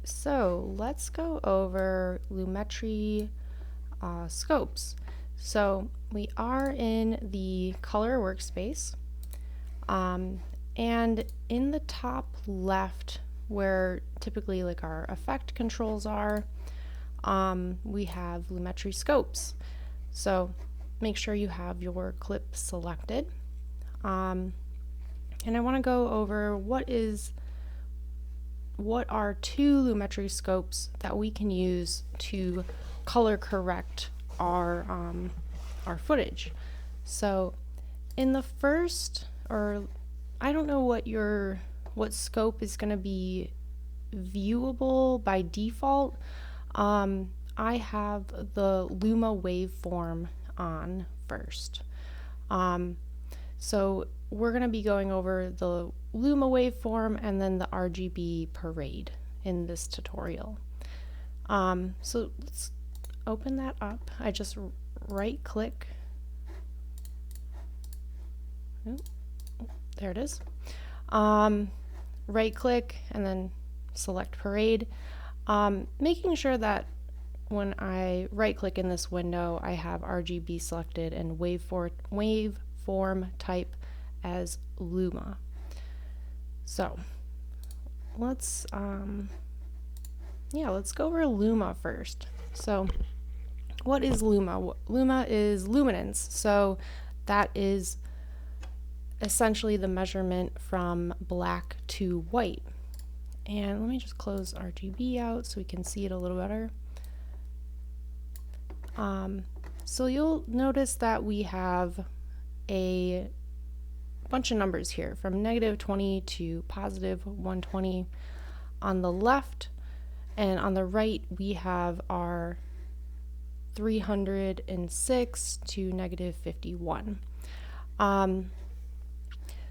So let's go over Lumetri scopes. So we are in the color workspace, and in the top left where typically like our effect controls are, we have Lumetri scopes. So make sure you have your clip selected. And I want to go over what are two Lumetri scopes that we can use to color correct our footage. So in the first, or I don't know what scope is going to be viewable by default. I have the Luma waveform on first. So we're going to be going over the Luma waveform and then the RGB parade in this tutorial. So let's open that up. I just right click. There it is. Right click and then select parade. Making sure that when I right click in this window, I have RGB selected and waveform type as Luma. So let's go over Luma first. So what is Luma? Luma is luminance. So that is essentially the measurement from black to white. And let me just close RGB out so we can see it a little better. So you'll notice that we have a bunch of numbers here from -20 to +120 on the left, and on the right we have our 306 to -51.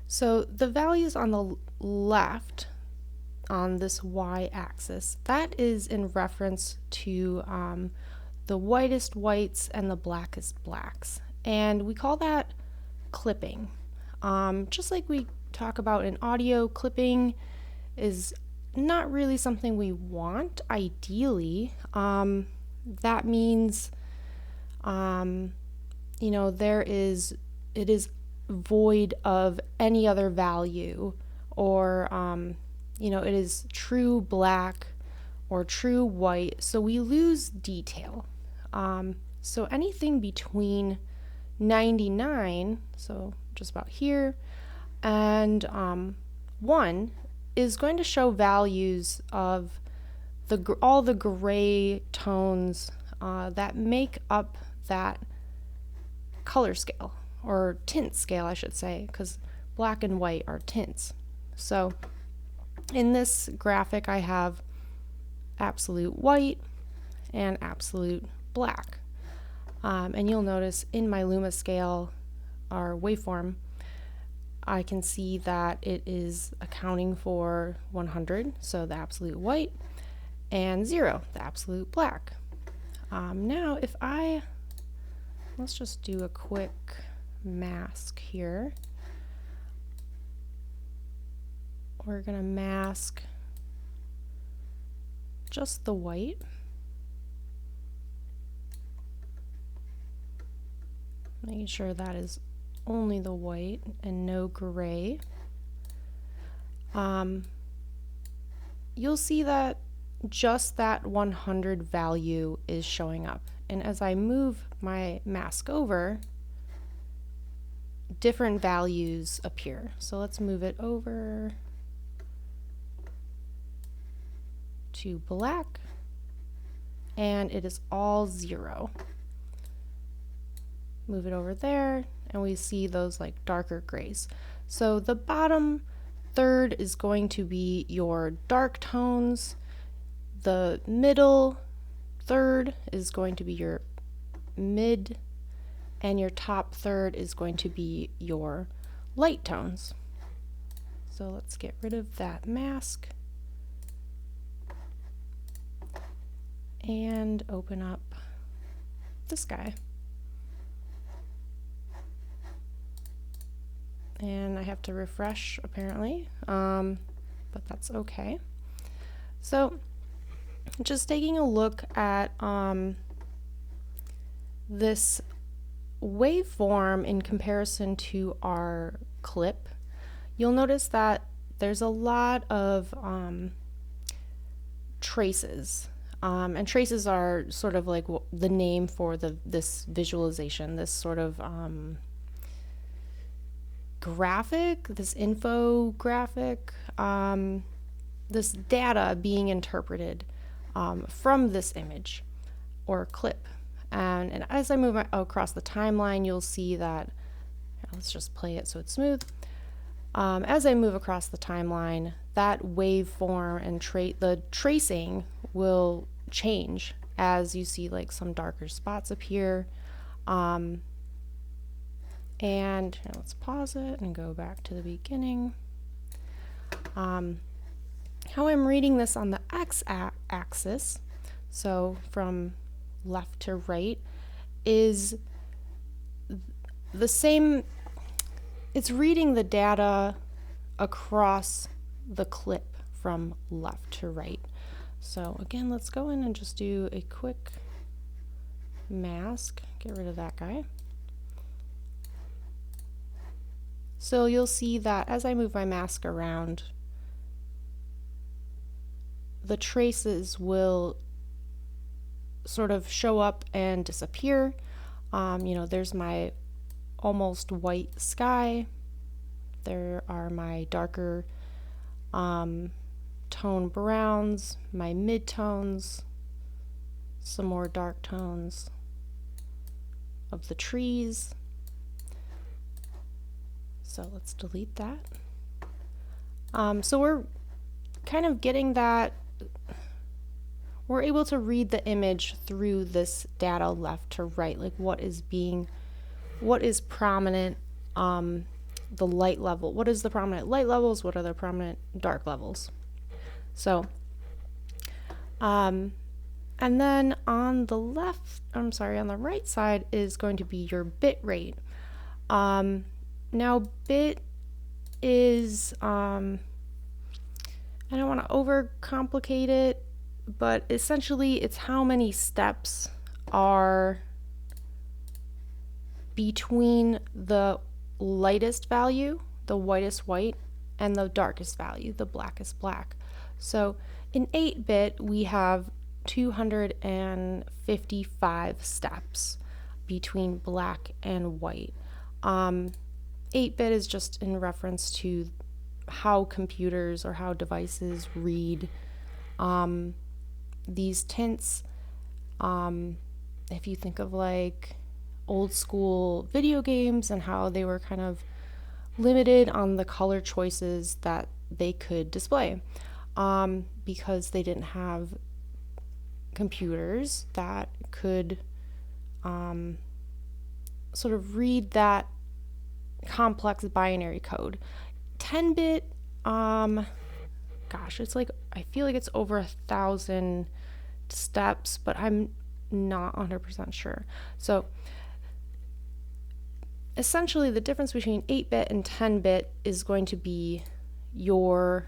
So the values on the left on this y-axis, that is in reference to the whitest whites and the blackest blacks, and we call that clipping. Just like we talk about in audio, clipping is not really something we want ideally. That means it is void of any other value, or it is true black or true white, so we lose detail. So anything between 99, so just about here, and 1 is going to show values of all the gray tones that make up that color scale, or tint scale I should say, because black and white are tints. So in this graphic I have absolute white and absolute black. And you'll notice in my Luma scale, our waveform, I can see that it is accounting for 100, so the absolute white, and 0, the absolute black. Now let's just do a quick mask here. We're going to mask just the white. Making sure that is only the white and no gray. You'll see that just that 100 value is showing up, and as I move my mask over, different values appear. So let's move it over to black, and it is all 0. Move it over there, and we see those like darker grays. So the bottom third is going to be your dark tones, the middle third is going to be your mid, and your top third is going to be your light tones. So let's get rid of that mask and open up this guy. And I have to refresh apparently, but that's okay. So just taking a look at this waveform in comparison to our clip, you'll notice that there's a lot of traces. And traces are sort of like the name for this visualization, this sort of graphic, this infographic, this data being interpreted from this image or clip. And as I move across the timeline, you'll see that, let's just play it so it's smooth. As I move across the timeline, that waveform and the tracing will change as you see like some darker spots appear. And let's pause it and go back to the beginning. How I'm reading this on the x-axis, so from left to right, is the same. It's reading the data across the clip from left to right. So again, let's go in and just do a quick mask, get rid of that guy. So you'll see that as I move my mask around, the traces will sort of show up and disappear. There's my almost white sky. There are my darker tone browns, my mid-tones, some more dark tones of the trees. So let's delete that. So we're kind of getting that, we're able to read the image through this data left to right, like what is prominent, the light level, what is the prominent light levels, what are the prominent dark levels. So, and then on the on the right side is going to be your bit rate. Now bit is, I don't want to overcomplicate it, but essentially it's how many steps are between the lightest value, the whitest white, and the darkest value, the blackest black. So in 8-bit we have 255 steps between black and white. 8-bit is just in reference to how computers or how devices read these tints. If you think of like old school video games and how they were kind of limited on the color choices that they could display, because they didn't have computers that could sort of read that complex binary code. 10-bit, gosh, it's like, I feel like it's over 1,000 steps, but I'm not 100% sure. So essentially the difference between 8-bit and 10-bit is going to be your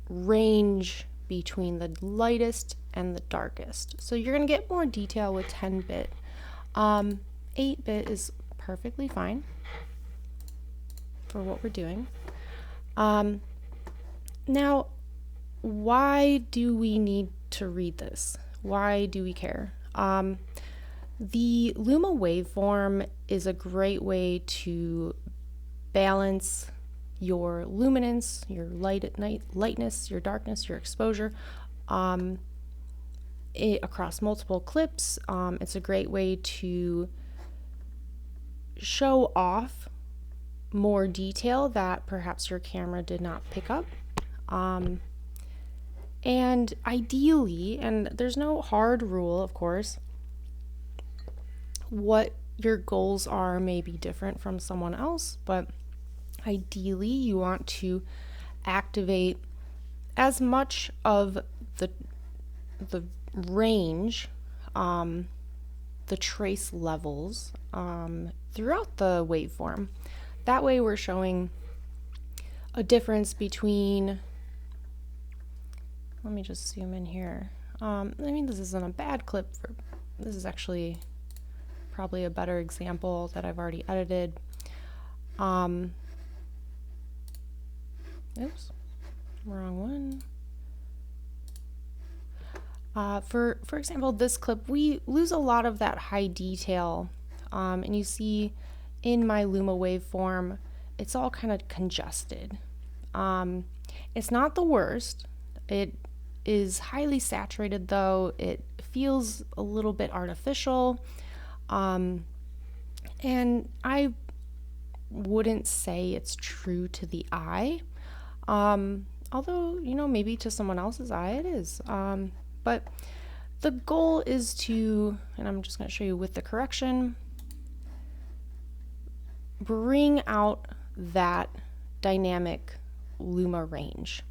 range between the lightest and the darkest. So you're going to get more detail with 10-bit. 8-bit is perfectly fine for what we're doing. Now, why do we need to read this? Why do we care? The Luma waveform is a great way to balance your luminance, your lightness, your darkness, your exposure across multiple clips. It's a great way to show off more detail that perhaps your camera did not pick up. And ideally, and there's no hard rule, of course, what your goals are may be different from someone else, but ideally you want to activate as much of the range, the trace levels throughout the waveform. That way we're showing a difference between, let me just zoom in here, I mean, this isn't a bad clip. This is actually probably a better example that I've already edited. Oops, wrong one. For example, this clip, we lose a lot of that high detail, and you see in my Luma waveform, it's all kind of congested. It's not the worst. It is highly saturated though. It feels a little bit artificial, and I wouldn't say it's true to the eye, although, you know, maybe to someone else's eye it is. But the goal is to, and I'm just going to show you with the correction, bring out that dynamic Luma range.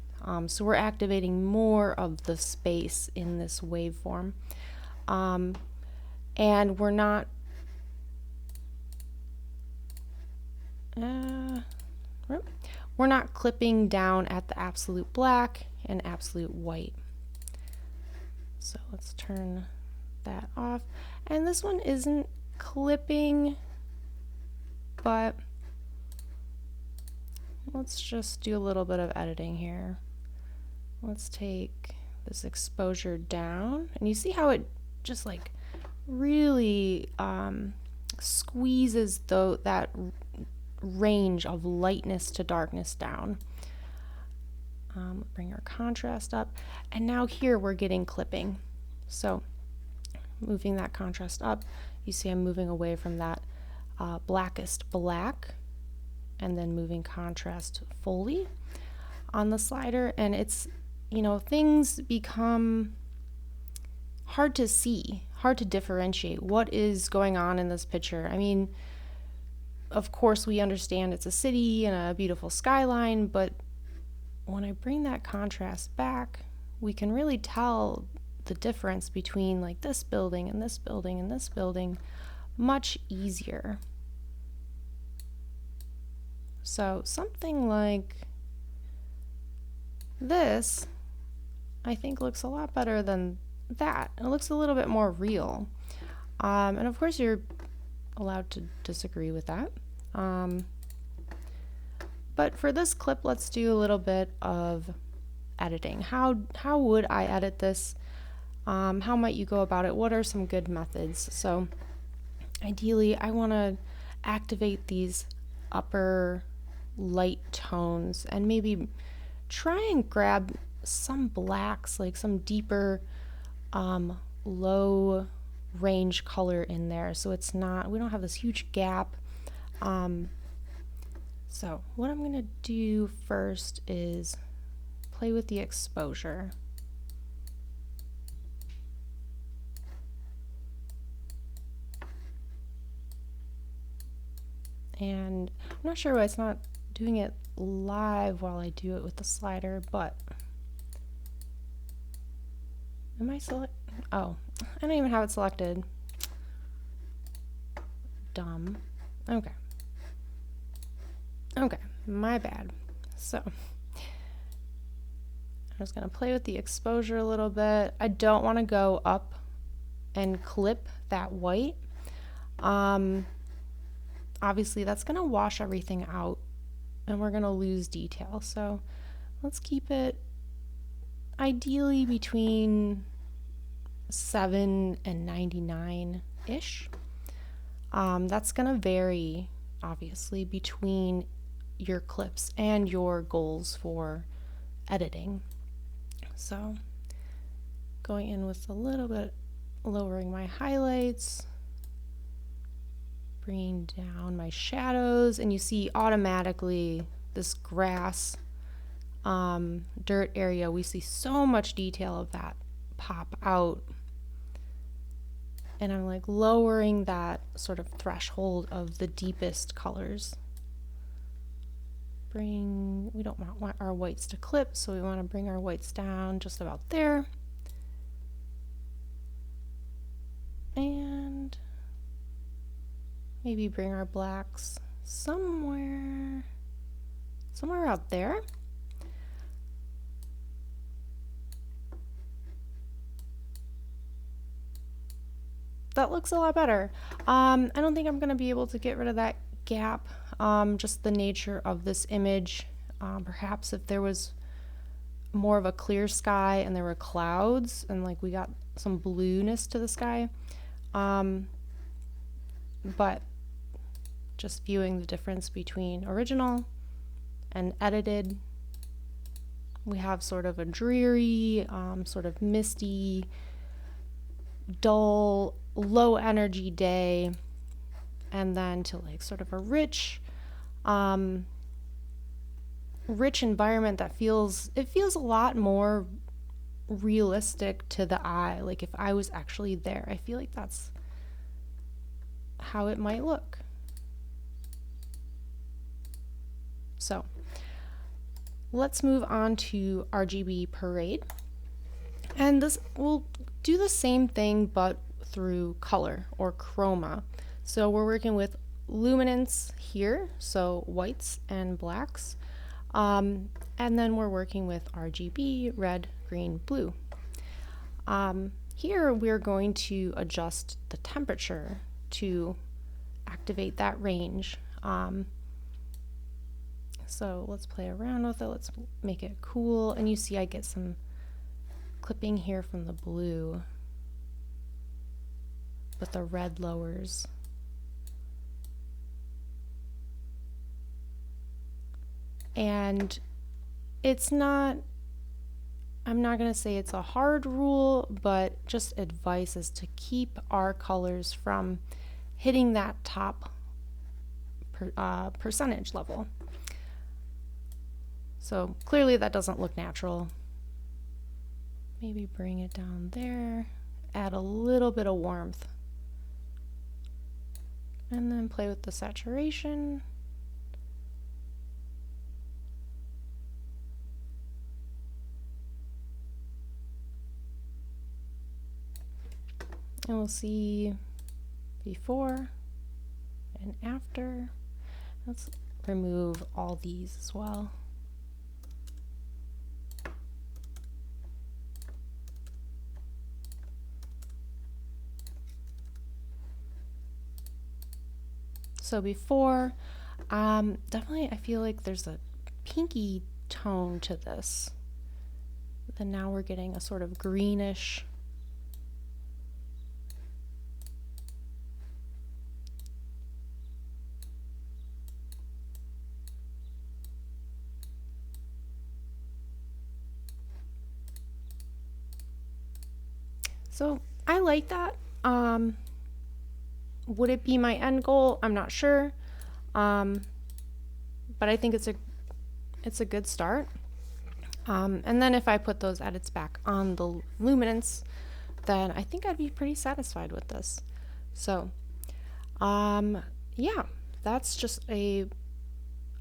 So we're activating more of the space in this waveform. And we're not clipping down at the absolute black and absolute white. So let's turn that off. And this one isn't clipping, but let's just do a little bit of editing here. Let's take this exposure down, and you see how it just like really squeezes that range of lightness to darkness down. Bring our contrast up, and now here we're getting clipping. So moving that contrast up, you see I'm moving away from that blackest black, and then moving contrast fully on the slider, and it's, you know, things become hard to see, hard to differentiate what is going on in this picture. I mean, of course we understand it's a city and a beautiful skyline, but when I bring that contrast back, we can really tell the difference between like this building and this building and this building much easier. So something like this, I think, looks a lot better than that. It looks a little bit more real. And of course you're allowed to disagree with that. But for this clip, let's do a little bit of editing. How would I edit this? How might you go about it? What are some good methods? So ideally, I want to activate these upper light tones and maybe try and grab some blacks, like some deeper low range color in there, so it's not, we don't have this huge gap. So what I'm going to do first is play with the exposure. And I'm not sure why it's not doing it live while I do it with the slider, but am I select? Oh, I don't even have it selected. Dumb. Okay. Okay, my bad. So I'm just going to play with the exposure a little bit. I don't want to go up and clip that white. Obviously that's going to wash everything out and we're going to lose detail. So let's keep it ideally between 7 and 99-ish. That's going to vary obviously between your clips and your goals for editing. So going in with a little bit, lowering my highlights, bringing down my shadows, and you see automatically this grass dirt area, we see so much detail of that pop out. And I'm like lowering that sort of threshold of the deepest colors. We don't want our whites to clip, so we want to bring our whites down just about there. And maybe bring our blacks somewhere out there. that looks a lot better. I don't think I'm going to be able to get rid of that gap, just the nature of this image. Perhaps if there was more of a clear sky and there were clouds and like we got some blueness to the sky. But just viewing the difference between original and edited, we have sort of a dreary, sort of misty, dull, low energy day, and then to like sort of a rich environment that feels a lot more realistic to the eye. Like if I was actually there, I feel like that's how it might look. So let's move on to RGB Parade. And this will do the same thing but through color or chroma. So we're working with luminance here, so whites and blacks. And then we're working with RGB, red, green, blue. Here we're going to adjust the temperature to activate that range. So let's play around with it. Let's make it cool. And you see I get some clipping here from the blue, but the red lowers. And it's not, I'm not going to say it's a hard rule, but just advice is to keep our colors from hitting that top percentage level. So clearly that doesn't look natural. Maybe bring it down there, add a little bit of warmth, and then play with the saturation. And we'll see before and after. Let's remove all these as well. So before, definitely I feel like there's a pinky tone to this. Then now we're getting a sort of greenish. So I like that. Would it be my end goal? I'm not sure. But I think it's a good start. And then if I put those edits back on the luminance, then I think I'd be pretty satisfied with this. So, yeah, that's just a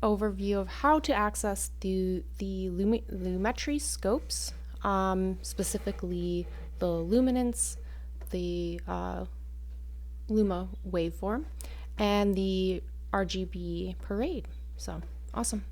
overview of how to access the Lumetri scopes, specifically the luminance, the Luma waveform, and the RGB Parade. So awesome.